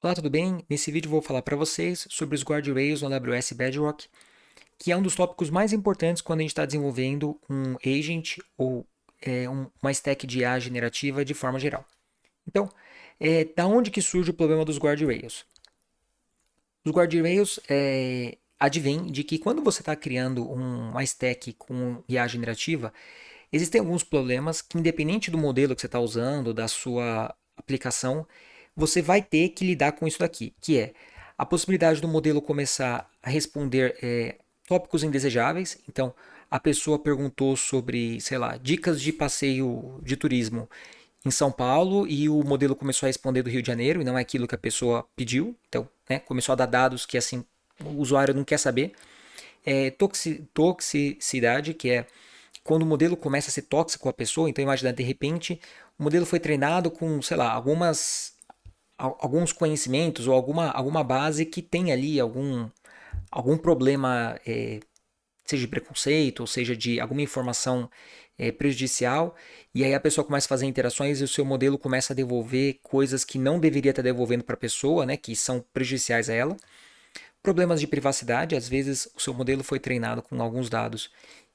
Olá, tudo bem? Nesse vídeo eu vou falar para vocês sobre os guardrails no AWS Bedrock, que é um dos tópicos mais importantes quando a gente está desenvolvendo um agent ou uma stack de IA generativa de forma geral. Então, da onde que surge o problema dos guardrails? Os guardrails advêm de que quando você está criando uma stack com IA generativa, existem alguns problemas que, independente do modelo que você está usando, da sua aplicação, você vai ter que lidar com isso daqui, que é a possibilidade do modelo começar a responder tópicos indesejáveis. Então, a pessoa perguntou sobre, sei lá, dicas de passeio de turismo em São Paulo e o modelo começou a responder do Rio de Janeiro e não é aquilo que a pessoa pediu. Então, né, começou a dar dados que assim o usuário não quer saber. Toxicidade, que é quando o modelo começa a ser tóxico com a pessoa. Então, imagina, de repente, o modelo foi treinado com, sei lá, alguns conhecimentos ou alguma base que tem ali algum problema, seja de preconceito, ou seja de alguma informação prejudicial, e aí a pessoa começa a fazer interações e o seu modelo começa a devolver coisas que não deveria estar devolvendo para a pessoa, né, que são prejudiciais a ela. Problemas de privacidade, às vezes o seu modelo foi treinado com alguns dados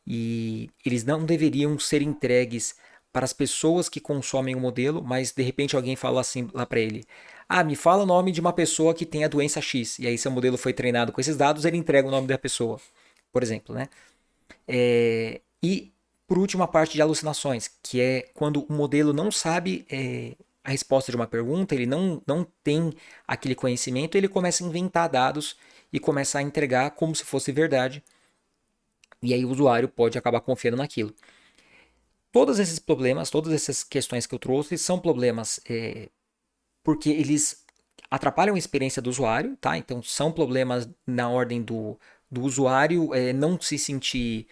e eles não deveriam ser entregues para as pessoas que consomem o modelo, mas de repente alguém fala assim lá para ele: "Ah, me fala o nome de uma pessoa que tem a doença X". E aí seu modelo foi treinado com esses dados, ele entrega o nome da pessoa, por exemplo, né? E por último, a parte de alucinações, que é quando o modelo não sabe a resposta de uma pergunta, ele não tem aquele conhecimento, ele começa a inventar dados e começa a entregar como se fosse verdade. E aí o usuário pode acabar confiando naquilo. Todos esses problemas, todas essas questões que eu trouxe são problemas porque eles atrapalham a experiência do usuário, tá? Então são problemas na ordem do usuário não se sentir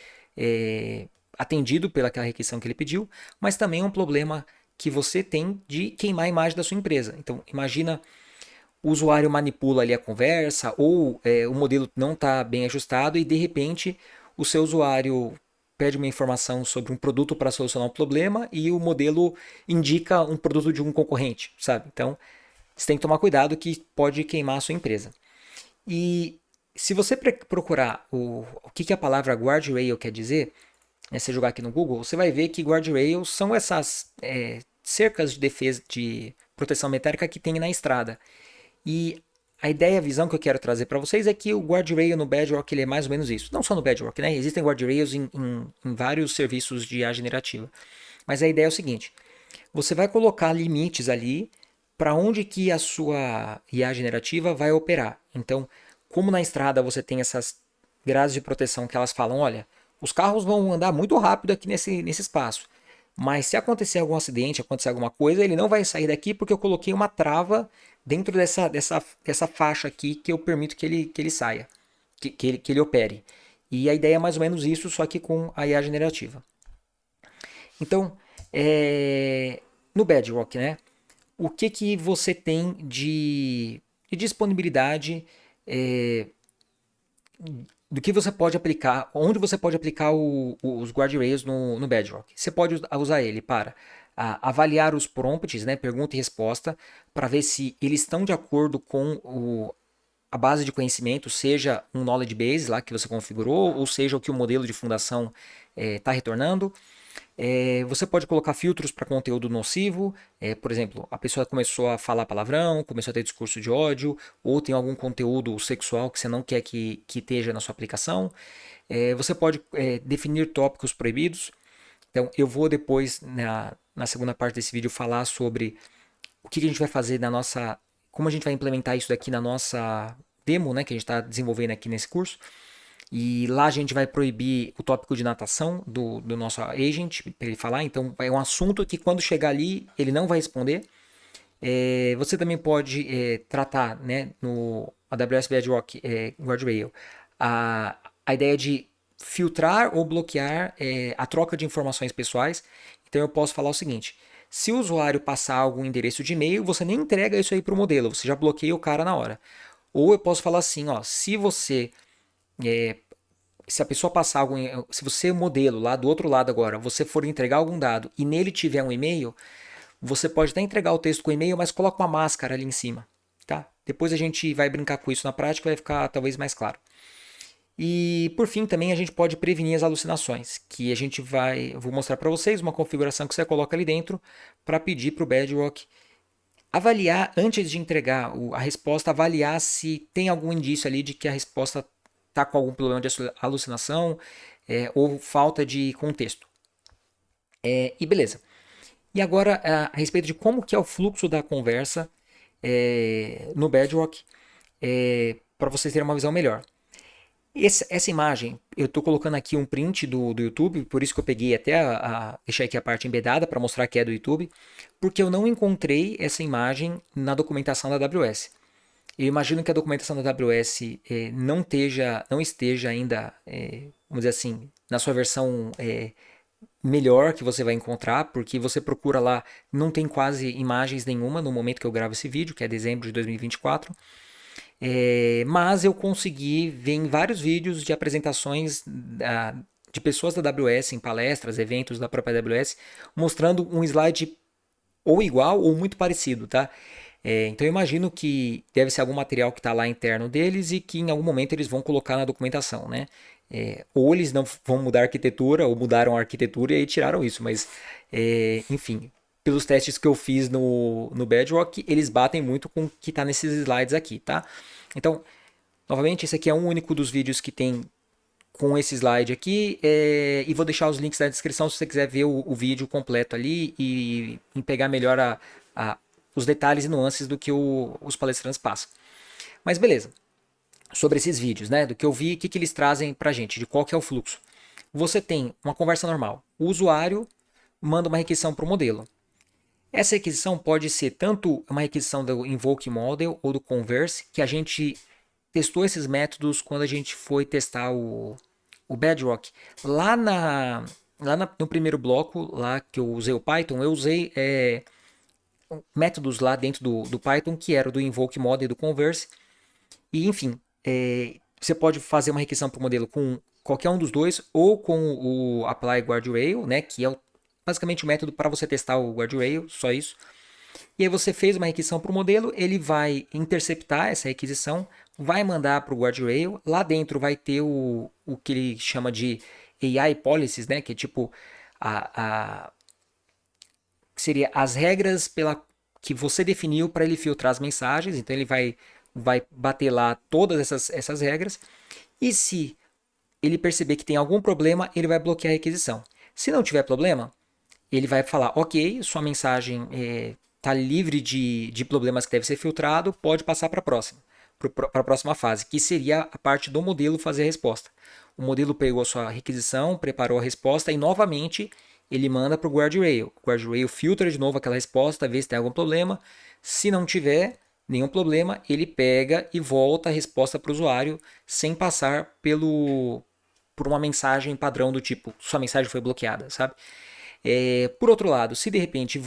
atendido pelaquela requisição que ele pediu, mas também é um problema que você tem de queimar a imagem da sua empresa. Então imagina o usuário manipula ali a conversa ou o modelo não está bem ajustado e de repente o seu usuário pede uma informação sobre um produto para solucionar um problema e o modelo indica um produto de um concorrente, sabe? Então você tem que tomar cuidado que pode queimar a sua empresa. E se você procurar o que a palavra guardrail quer dizer, né, se jogar aqui no Google, você vai ver que guardrails são essas cercas de defesa, de proteção metálica que tem na estrada. E a ideia, a visão que eu quero trazer para vocês é que o guardrail no Bedrock ele é mais ou menos isso. Não só no Bedrock, né? Existem guardrails em vários serviços de IA generativa. Mas a ideia é o seguinte: você vai colocar limites ali para onde que a sua IA generativa vai operar. Então, como na estrada você tem essas grades de proteção que elas falam, olha, os carros vão andar muito rápido aqui nesse espaço. Mas se acontecer algum acidente, acontecer alguma coisa, ele não vai sair daqui porque eu coloquei uma trava dentro dessa faixa aqui que eu permito que ele saia, que ele opere. E a ideia é mais ou menos isso, só que com a IA generativa. Então, no Bedrock, né? O que você tem de disponibilidade do que você pode aplicar, onde você pode aplicar os guardrails no Bedrock. Você pode usar ele para avaliar os prompts, né, pergunta e resposta, para ver se eles estão de acordo com a base de conhecimento, seja um knowledge base lá que você configurou, ou seja o que o modelo de fundação está retornando. Você pode colocar filtros para conteúdo nocivo, por exemplo, a pessoa começou a falar palavrão, começou a ter discurso de ódio, ou tem algum conteúdo sexual que você não quer que esteja na sua aplicação. Você pode definir tópicos proibidos. Então, eu vou depois, na segunda parte desse vídeo, falar sobre o que a gente vai fazer como a gente vai implementar isso daqui na nossa demo, né, que a gente está desenvolvendo aqui nesse curso. E lá a gente vai proibir o tópico de natação do nosso agent para ele falar. Então é um assunto que quando chegar ali ele não vai responder. Você também pode tratar, né, no AWS Bedrock Guardrail a ideia de filtrar ou bloquear a troca de informações pessoais. Então eu posso falar o seguinte: se o usuário passar algum endereço de e-mail, você nem entrega isso aí para o modelo, você já bloqueia o cara na hora. Ou eu posso falar assim, ó, se a pessoa passar algum, se você modelo lá do outro lado agora, você for entregar algum dado e nele tiver um e-mail, você pode até entregar o texto com e-mail, mas coloca uma máscara ali em cima, tá? Depois a gente vai brincar com isso na prática, vai ficar talvez mais claro. E por fim, também a gente pode prevenir as alucinações, que a gente vou mostrar para vocês uma configuração que você coloca ali dentro para pedir para o Bedrock avaliar, antes de entregar a resposta, avaliar se tem algum indício ali de que a resposta está com algum problema de alucinação ou falta de contexto. E beleza. E agora, a respeito de como que é o fluxo da conversa no Bedrock, para vocês terem uma visão melhor. Essa imagem, eu estou colocando aqui um print do YouTube, por isso que eu peguei até deixei aqui a parte embedada para mostrar que é do YouTube, porque eu não encontrei essa imagem na documentação da AWS. Eu imagino que a documentação da AWS não esteja ainda, vamos dizer assim, na sua versão melhor que você vai encontrar, porque você procura lá, não tem quase imagens nenhuma no momento que eu gravo esse vídeo, que é dezembro de 2024. Mas eu consegui ver em vários vídeos de apresentações de pessoas da AWS em palestras, eventos da própria AWS, mostrando um slide ou igual ou muito parecido, tá? Então eu imagino que deve ser algum material que está lá interno deles e que em algum momento eles vão colocar na documentação, né? Ou eles não vão mudar a arquitetura, ou mudaram a arquitetura e aí tiraram isso, mas enfim, pelos testes que eu fiz no Bedrock, eles batem muito com o que está nesses slides aqui, tá? Então, novamente, esse aqui é um único dos vídeos que tem com esse slide aqui, e vou deixar os links na descrição se você quiser ver o vídeo completo ali e pegar melhor os detalhes e nuances do que os palestrantes passam. Mas beleza, sobre esses vídeos, né, do que eu vi, o que eles trazem pra gente, de qual que é o fluxo. Você tem uma conversa normal, o usuário manda uma requisição para o modelo. Essa requisição pode ser tanto uma requisição do Invoke Model ou do Converse, que a gente testou esses métodos quando a gente foi testar o Bedrock. No primeiro bloco, lá que eu usei o Python, eu usei métodos lá dentro do Python, que era do Invoke Model e do Converse. E enfim, você pode fazer uma requisição para o modelo com qualquer um dos dois, ou com o Apply Guardrail, né, que é basicamente o método para você testar o Guardrail, só isso. E aí você fez uma requisição para o modelo, ele vai interceptar essa requisição, vai mandar para o Guardrail, lá dentro vai ter o que ele chama de AI Policies, né, que é tipo que seria as regras que você definiu para ele filtrar as mensagens, então ele vai bater lá todas essas regras, e se ele perceber que tem algum problema, ele vai bloquear a requisição. Se não tiver problema, ele vai falar, ok, sua mensagem está livre de problemas que deve ser filtrado, pode passar para a próxima fase, que seria a parte do modelo fazer a resposta. O modelo pegou a sua requisição, preparou a resposta e novamente ele manda para o Guardrail. O Guardrail filtra de novo aquela resposta, vê se tem algum problema. Se não tiver nenhum problema, ele pega e volta a resposta para o usuário sem passar por uma mensagem padrão do tipo, sua mensagem foi bloqueada, sabe? Por outro lado, se de repente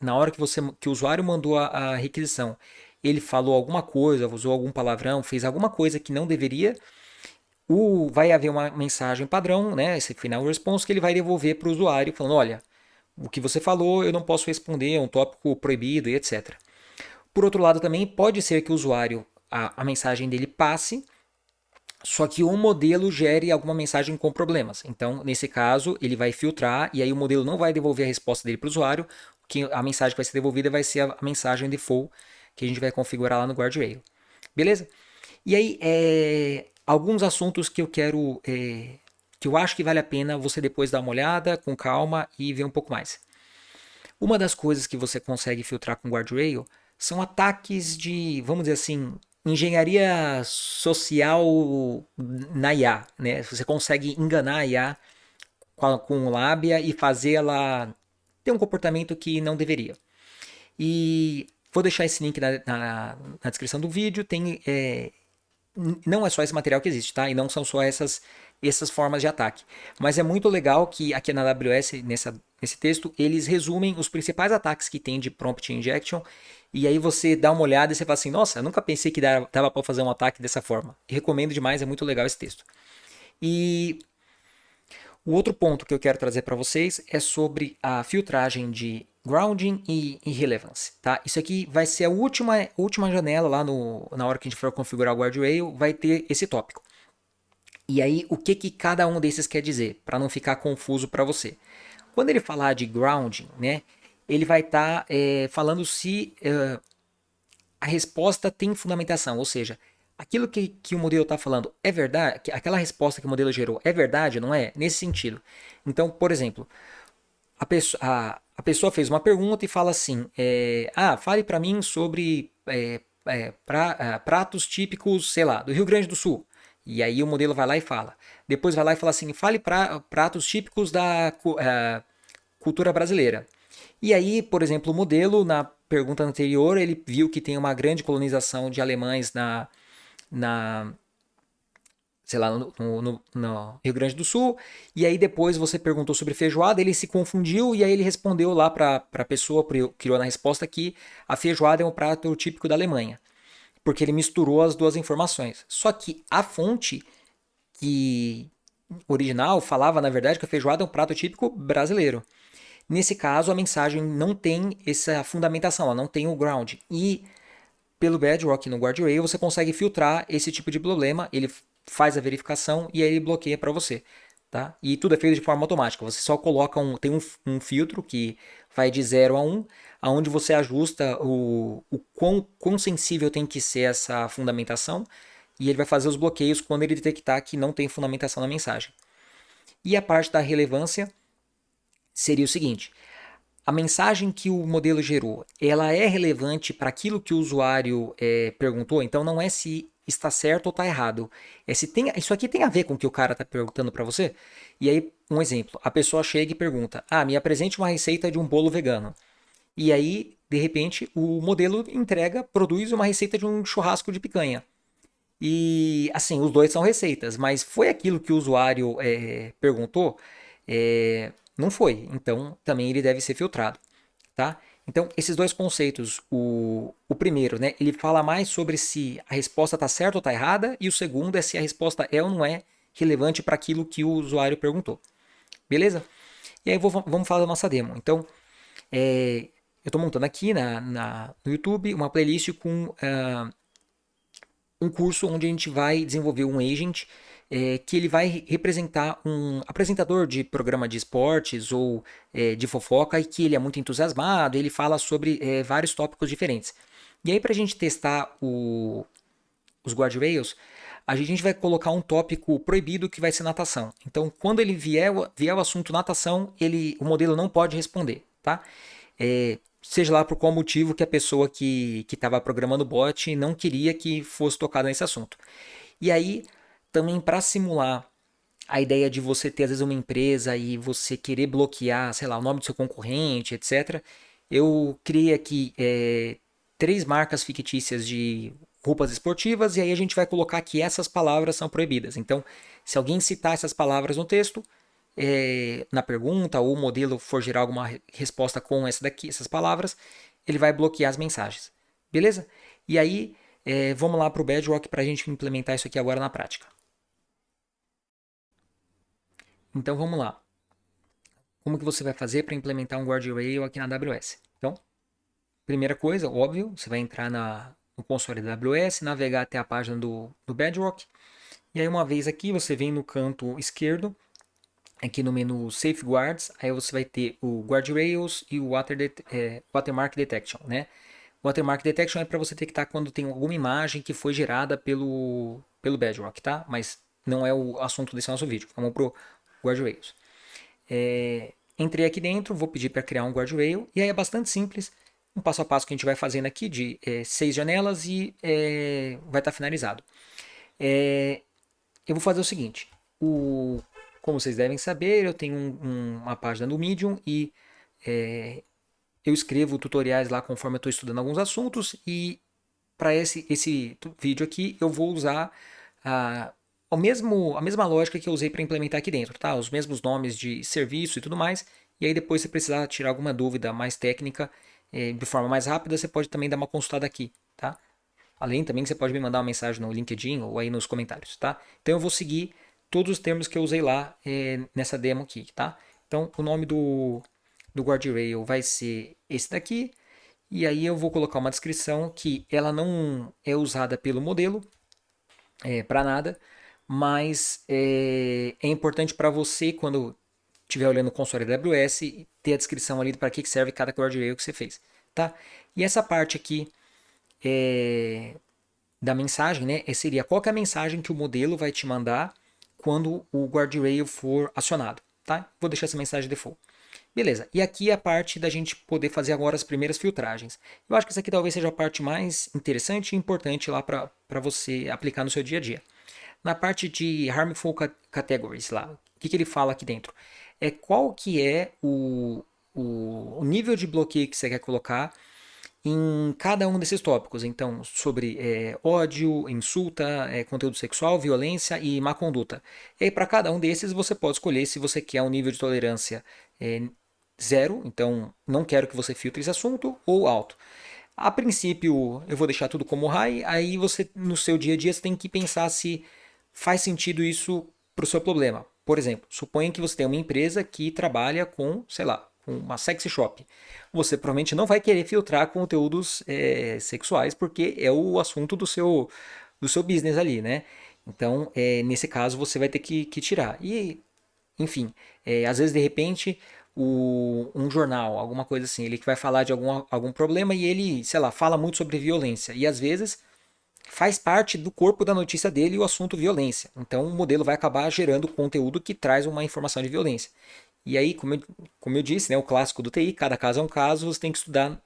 na hora que o usuário mandou a requisição, ele falou alguma coisa, usou algum palavrão, fez alguma coisa que não deveria, vai haver uma mensagem padrão, né, esse final response, que ele vai devolver para o usuário falando, olha, o que você falou eu não posso responder, é um tópico proibido e etc. Por outro lado também pode ser que o usuário, a mensagem dele passe, só que o modelo gere alguma mensagem com problemas. Então, nesse caso, ele vai filtrar e aí o modelo não vai devolver a resposta dele para o usuário, que a mensagem que vai ser devolvida vai ser a mensagem default que a gente vai configurar lá no Guardrail. Beleza? E aí, alguns assuntos que eu quero, que eu acho que vale a pena você depois dar uma olhada com calma e ver um pouco mais. Uma das coisas que você consegue filtrar com Guardrail são ataques de, vamos dizer assim, engenharia social na IA, né? Você consegue enganar a IA com lábia e fazer ela ter um comportamento que não deveria. E vou deixar esse link na descrição do vídeo. Não é só esse material que existe, tá? E não são só essas formas de ataque. Mas é muito legal que aqui na AWS, nesse texto, eles resumem os principais ataques que tem de prompt injection. E aí você dá uma olhada e você fala assim, nossa, eu nunca pensei que dava para fazer um ataque dessa forma. E recomendo demais, é muito legal esse texto. E o outro ponto que eu quero trazer para vocês é sobre a filtragem de grounding e relevance, tá? Isso aqui vai ser a última janela lá na hora que a gente for configurar o guardrail, vai ter esse tópico. E aí, o que cada um desses quer dizer, para não ficar confuso para você? Quando ele falar de grounding, né, ele vai estar falando se a resposta tem fundamentação, ou seja, aquilo que o modelo está falando é verdade, aquela resposta que o modelo gerou é verdade, não é? Nesse sentido. Então, por exemplo, a pessoa fez uma pergunta e fala assim: fale para mim sobre pratos típicos, sei lá, do Rio Grande do Sul. E aí o modelo vai lá e fala. Depois vai lá e fala assim: fale pratos típicos da cultura brasileira. E aí, por exemplo, o modelo, na pergunta anterior, ele viu que tem uma grande colonização de alemães na sei lá, no Rio Grande do Sul, e aí depois você perguntou sobre feijoada, ele se confundiu e aí ele respondeu lá para a pessoa, criou na resposta que a feijoada é um prato típico da Alemanha, porque ele misturou as duas informações. Só que a fonte que original falava, na verdade, que a feijoada é um prato típico brasileiro. Nesse caso, a mensagem não tem essa fundamentação, ela não tem o ground. E pelo Bedrock no Guardrail você consegue filtrar esse tipo de problema, ele faz a verificação e aí ele bloqueia para você. Tá? E tudo é feito de forma automática. Você só coloca tem um filtro que vai de 0 a 1, aonde você ajusta o quão sensível tem que ser essa fundamentação e ele vai fazer os bloqueios quando ele detectar que não tem fundamentação na mensagem. E a parte da relevância seria o seguinte: a mensagem que o modelo gerou, ela é relevante para aquilo que o usuário perguntou? Então não é se está certo ou está errado. É se isso aqui tem a ver com o que o cara está perguntando para você? E aí, um exemplo, a pessoa chega e pergunta: me apresente uma receita de um bolo vegano. E aí, de repente, o modelo produz uma receita de um churrasco de picanha. E assim, os dois são receitas, mas foi aquilo que o usuário perguntou? Não foi. Então, também ele deve ser filtrado, tá? Então, esses dois conceitos, o primeiro, né, ele fala mais sobre se a resposta está certa ou está errada, e o segundo é se a resposta é ou não é relevante para aquilo que o usuário perguntou. Beleza? E aí vamos falar da nossa demo. Então, eu estou montando aqui no YouTube uma playlist com um curso onde a gente vai desenvolver um agent que ele vai representar um apresentador de programa de esportes ou de fofoca e que ele é muito entusiasmado, ele fala sobre vários tópicos diferentes. E aí, para a gente testar os guardrails, a gente vai colocar um tópico proibido que vai ser natação. Então, quando ele vier o assunto natação, o modelo não pode responder, tá? Seja lá por qual motivo que a pessoa que estava programando o bot não queria que fosse tocado nesse assunto. E aí, também para simular a ideia de você ter às vezes uma empresa e você querer bloquear, sei lá, o nome do seu concorrente, etc. Eu criei aqui 3 marcas fictícias de roupas esportivas e aí a gente vai colocar que essas palavras são proibidas. Então, se alguém citar essas palavras no texto, na pergunta ou o modelo for gerar alguma resposta com essas palavras, ele vai bloquear as mensagens. Beleza? E aí, vamos lá para o Bedrock para a gente implementar isso aqui agora na prática. Então vamos lá. Como que você vai fazer para implementar um guardrail aqui na AWS? Então, primeira coisa, óbvio, você vai entrar no console da AWS, navegar até a página do Bedrock. E aí uma vez aqui, você vem no canto esquerdo, aqui no menu Safeguards, aí você vai ter o Guardrails e o Watermark Detection, né? Watermark Detection é para você detectar quando tem alguma imagem que foi gerada pelo Bedrock, tá? Mas não é o assunto desse nosso vídeo. Vamos pro Guardrails. Entrei aqui dentro, vou pedir para criar um guardrail, e aí é bastante simples, um passo a passo que a gente vai fazendo aqui de 6 janelas e vai estar finalizado. Eu vou fazer o seguinte, como vocês devem saber, eu tenho uma página no Medium e eu escrevo tutoriais lá conforme eu estou estudando alguns assuntos, e para esse vídeo aqui eu vou usar a mesma lógica que eu usei para implementar aqui dentro, tá? Os mesmos nomes de serviço e tudo mais. E aí depois se precisar tirar alguma dúvida mais técnica de forma mais rápida, você pode também dar uma consultada aqui, tá? Além também que você pode me mandar uma mensagem no LinkedIn ou aí nos comentários, tá? Então eu vou seguir todos os termos que eu usei lá nessa demo aqui, tá? Então o nome do guardrail vai ser esse daqui. E aí eu vou colocar uma descrição que ela não é usada pelo modelo para nada, mas é importante para você quando estiver olhando o console AWS ter a descrição ali para que serve cada guardrail que você fez, tá? E essa parte aqui da mensagem, né, seria qual que é a mensagem que o modelo vai te mandar quando o guardrail for acionado, tá? Vou deixar essa mensagem default. Beleza, e aqui é a parte da gente poder fazer agora as primeiras filtragens. Eu acho que essa aqui talvez seja a parte mais interessante e importante lá para você aplicar no seu dia a dia. Na parte de Harmful Categories lá, o que ele fala aqui dentro? É qual que é o nível de bloqueio que você quer colocar em cada um desses tópicos. Então, sobre ódio, insulta, conteúdo sexual, violência e má conduta. E aí, para cada um desses, você pode escolher se você quer um nível de tolerância zero, então não quero que você filtre esse assunto, ou alto. A princípio, eu vou deixar tudo como high, aí você, no seu dia a dia, você tem que pensar se faz sentido isso para o seu problema. Por exemplo, suponha que você tem uma empresa que trabalha com, sei lá, uma sexy shop. Você provavelmente não vai querer filtrar conteúdos sexuais, porque é o assunto do seu business ali, né? Então, nesse caso, você vai ter que tirar. E, enfim, às vezes, de repente, um jornal, alguma coisa assim, ele que vai falar de algum problema e ele, sei lá, fala muito sobre violência. E às vezes faz parte do corpo da notícia dele o assunto violência. Então o modelo vai acabar gerando conteúdo que traz uma informação de violência. E aí, como eu disse, né, o clássico do TI, cada caso é um caso, você tem que estudar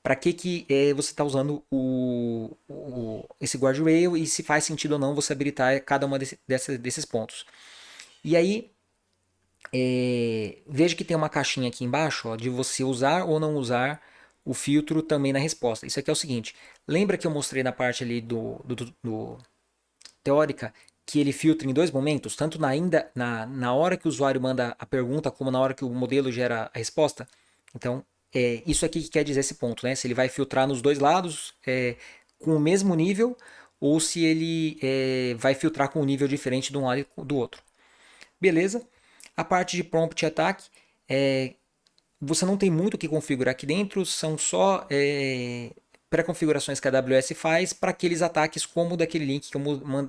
para que você está usando esse guardrail e se faz sentido ou não você habilitar cada uma desses pontos. E aí, veja que tem uma caixinha aqui embaixo ó, de você usar ou não usar o filtro também na resposta. Isso aqui é o seguinte, lembra que eu mostrei na parte ali do teórica que ele filtra em dois momentos, tanto na hora que o usuário manda a pergunta, como na hora que o modelo gera a resposta? Então, isso aqui que quer dizer esse ponto, né? Se ele vai filtrar nos dois lados com o mesmo nível, ou se ele vai filtrar com um nível diferente de um lado e do outro. Beleza? A parte de prompt attack, você não tem muito o que configurar aqui dentro, são só pré-configurações que a AWS faz para aqueles ataques como o daquele link que eu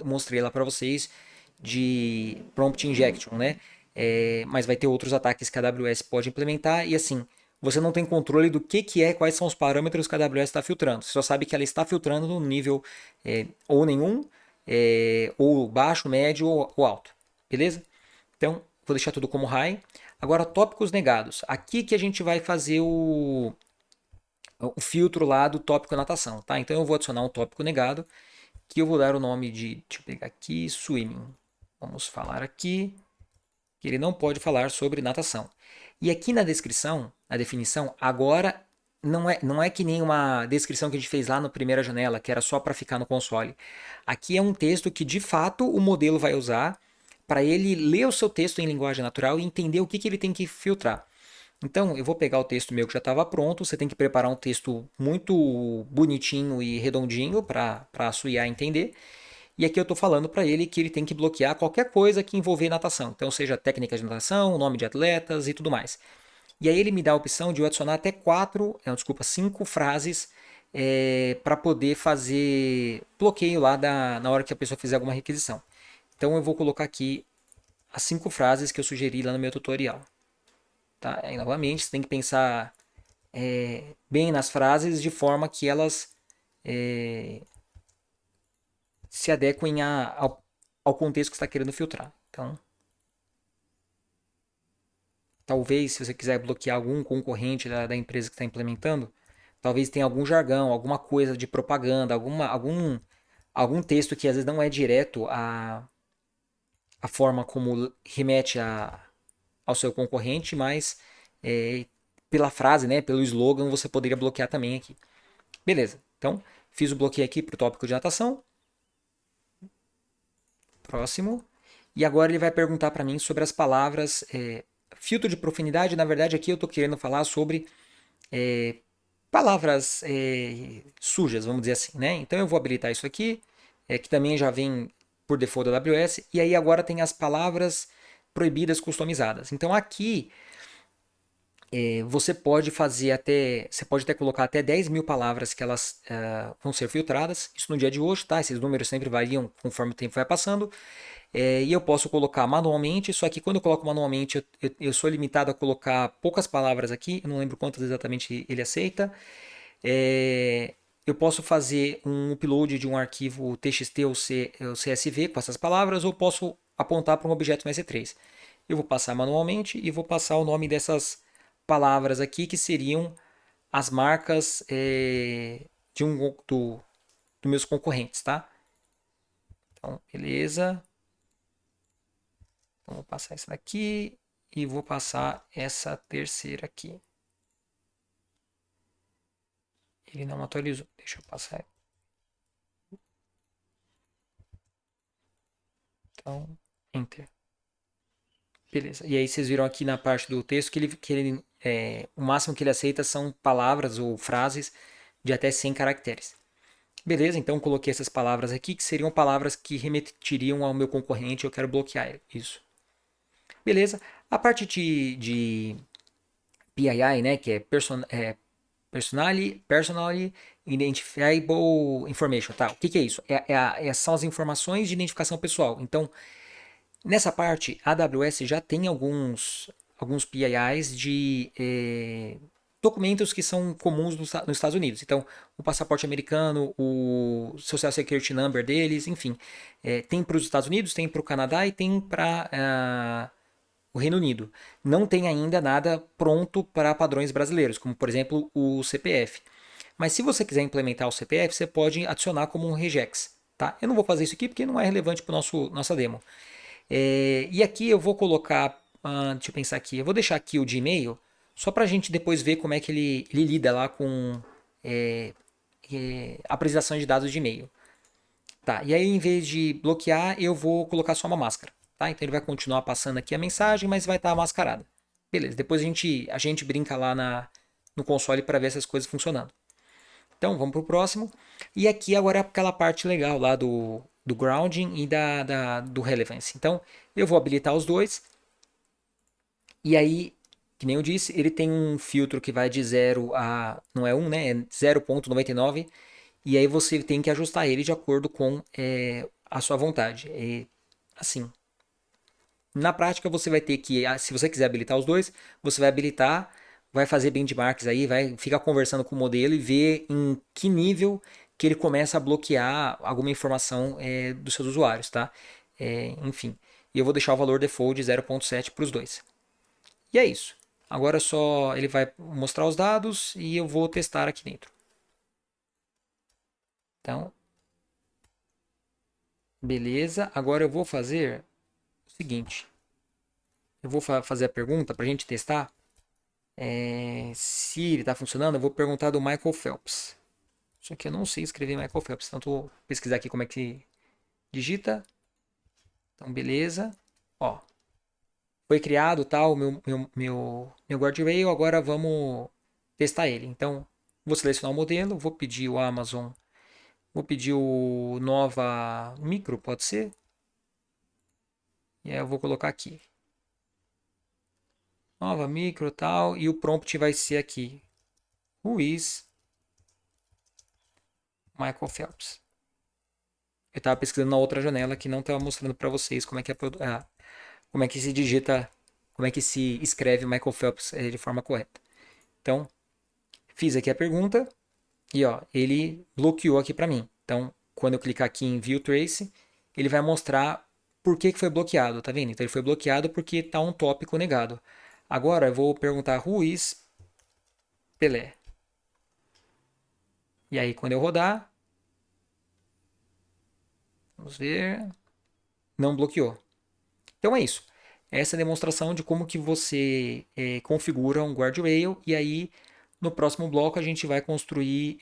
mostrei lá para vocês de prompt injection, né? Mas vai ter outros ataques que a AWS pode implementar e assim, você não tem controle do que quais são os parâmetros que a AWS está filtrando. Você só sabe que ela está filtrando no nível ou nenhum, ou baixo, médio ou alto. Beleza? Então, vou deixar tudo como high. Agora, tópicos negados. Aqui que a gente vai fazer o filtro lá do tópico natação, tá? Então, eu vou adicionar um tópico negado, que eu vou dar o nome de, deixa eu pegar aqui, swimming. Vamos falar aqui que ele não pode falar sobre natação. E aqui na descrição, na definição, agora não é que nem uma descrição que a gente fez lá na primeira janela, que era só para ficar no console. Aqui é um texto que de fato o modelo vai usar para ele ler o seu texto em linguagem natural e entender o que ele tem que filtrar. Então, eu vou pegar o texto meu que já estava pronto. Você tem que preparar um texto muito bonitinho e redondinho para a sua IA entender. E aqui eu estou falando para ele que ele tem que bloquear qualquer coisa que envolver natação. Então, seja técnicas de natação, nome de atletas e tudo mais. E aí ele me dá a opção de eu adicionar até cinco frases para poder fazer bloqueio lá na hora que a pessoa fizer alguma requisição. Então eu vou colocar aqui as 5 frases que eu sugeri lá no meu tutorial. Tá? Aí, novamente, você tem que pensar bem nas frases de forma que elas se adequem ao contexto que você está querendo filtrar. Então, talvez, se você quiser bloquear algum concorrente da empresa que está implementando, talvez tenha algum jargão, alguma coisa de propaganda, algum texto que às vezes não é direto a forma como remete ao seu concorrente, mas pela frase, né, pelo slogan, você poderia bloquear também aqui. Beleza, então fiz o bloqueio aqui para o tópico de natação. Próximo. E agora ele vai perguntar para mim sobre as palavras filtro de profundidade. Na verdade, aqui eu estou querendo falar sobre palavras sujas, vamos dizer assim, né? Então eu vou habilitar isso aqui, que também já vem por default da AWS. E aí agora tem as palavras proibidas customizadas. Então aqui Você pode fazer você pode até colocar até 10.000 palavras que elas vão ser filtradas. Isso no dia de hoje, tá? Esses números sempre variam conforme o tempo vai passando. E eu posso colocar manualmente, só que quando eu coloco manualmente, eu sou limitado a colocar poucas palavras aqui, eu não lembro quantas exatamente ele aceita. Eu posso fazer um upload de um arquivo TXT ou CSV com essas palavras, ou posso apontar para um objeto no S3. Eu vou passar manualmente e vou passar o nome dessas palavras aqui, que seriam as marcas de dos meus concorrentes, tá? Então, beleza. Então, vou passar essa daqui e vou passar essa terceira aqui. Ele não atualizou. Deixa eu passar. Então, Enter. Beleza. E aí vocês viram aqui na parte do texto o máximo que ele aceita são palavras ou frases de até 100 caracteres. Beleza, então coloquei essas palavras aqui, que seriam palavras que remetiriam ao meu concorrente, eu quero bloquear isso. Beleza, a parte de PII, né, que é Personally Identifiable Information, tá? O que é isso? São as informações de identificação pessoal. Então, nessa parte, a AWS já tem alguns PIIs de documentos que são comuns nos Estados Unidos. Então, o passaporte americano, o Social Security Number deles, enfim. Tem para os Estados Unidos, tem para o Canadá e tem para o Reino Unido. Não tem ainda nada pronto para padrões brasileiros, como por exemplo o CPF. Mas se você quiser implementar o CPF, você pode adicionar como um regex. Tá? Eu não vou fazer isso aqui porque não é relevante para nossa demo. E aqui eu vou colocar, deixa eu pensar aqui, eu vou deixar aqui o Gmail, só para a gente depois ver como é que ele lida lá com apresentação de dados de e-mail. Tá, e aí em vez de bloquear, eu vou colocar só uma máscara. Tá? Então ele vai continuar passando aqui a mensagem, mas vai estar mascarada. Beleza, depois a gente brinca lá no console para ver essas coisas funcionando. Então vamos para o próximo. E aqui agora é aquela parte legal lá do grounding e do relevance. Então eu vou habilitar os dois. E aí, que nem eu disse, ele tem um filtro que vai de 0 a. Não é 1, né? É 0,99. E aí você tem que ajustar ele de acordo com a sua vontade. Assim, na prática você vai ter que, se você quiser habilitar os dois, você vai habilitar, vai fazer benchmarks aí, vai ficar conversando com o modelo e ver em que nível que ele começa a bloquear alguma informação dos seus usuários, tá? Enfim, e eu vou deixar o valor default de 0.7 para os dois. E é isso. Agora só ele vai mostrar os dados e eu vou testar aqui dentro. Então, beleza. Agora eu vou fazer o seguinte. Eu vou fazer a pergunta para a gente testar. Se ele está funcionando, eu vou perguntar do Michael Phelps. Só que eu não sei escrever Michael Phelps, então eu vou pesquisar aqui como é que digita. Então, beleza. Ó, foi criado tal, meu guardrail, agora vamos testar ele. Então, vou selecionar o modelo, vou pedir o Amazon, vou pedir o Nova Micro, pode ser? E aí eu vou colocar aqui. Nova Micro tal, e o prompt vai ser aqui. Who is Michael Phelps? Eu estava pesquisando na outra janela que não estava mostrando para vocês como é que como é que se digita, como é que se escreve Michael Phelps de forma correta. Então, fiz aqui a pergunta e ó, ele bloqueou aqui para mim. Então, quando eu clicar aqui em View Trace, ele vai mostrar por que foi bloqueado, tá vendo? Então, ele foi bloqueado porque está um tópico negado. Agora, eu vou perguntar Who is Pelé? E aí, quando eu rodar, vamos ver, não bloqueou. Então é isso. Essa é a demonstração de como que você configura um guardrail e aí no próximo bloco a gente vai construir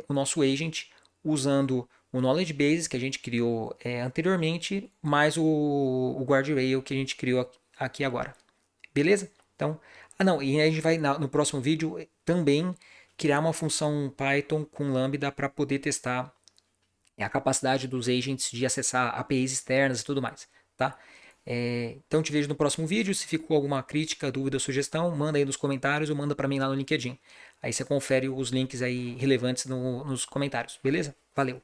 o nosso agent usando o knowledge base que a gente criou anteriormente, mais o guardrail que a gente criou aqui agora. Beleza? Então, não, e a gente vai no próximo vídeo também criar uma função Python com Lambda para poder testar a capacidade dos agents de acessar APIs externas e tudo mais, tá? Então te vejo no próximo vídeo. Se ficou alguma crítica, dúvida ou sugestão, manda aí nos comentários ou manda para mim lá no LinkedIn. Aí você confere os links aí relevantes nos comentários, beleza? Valeu!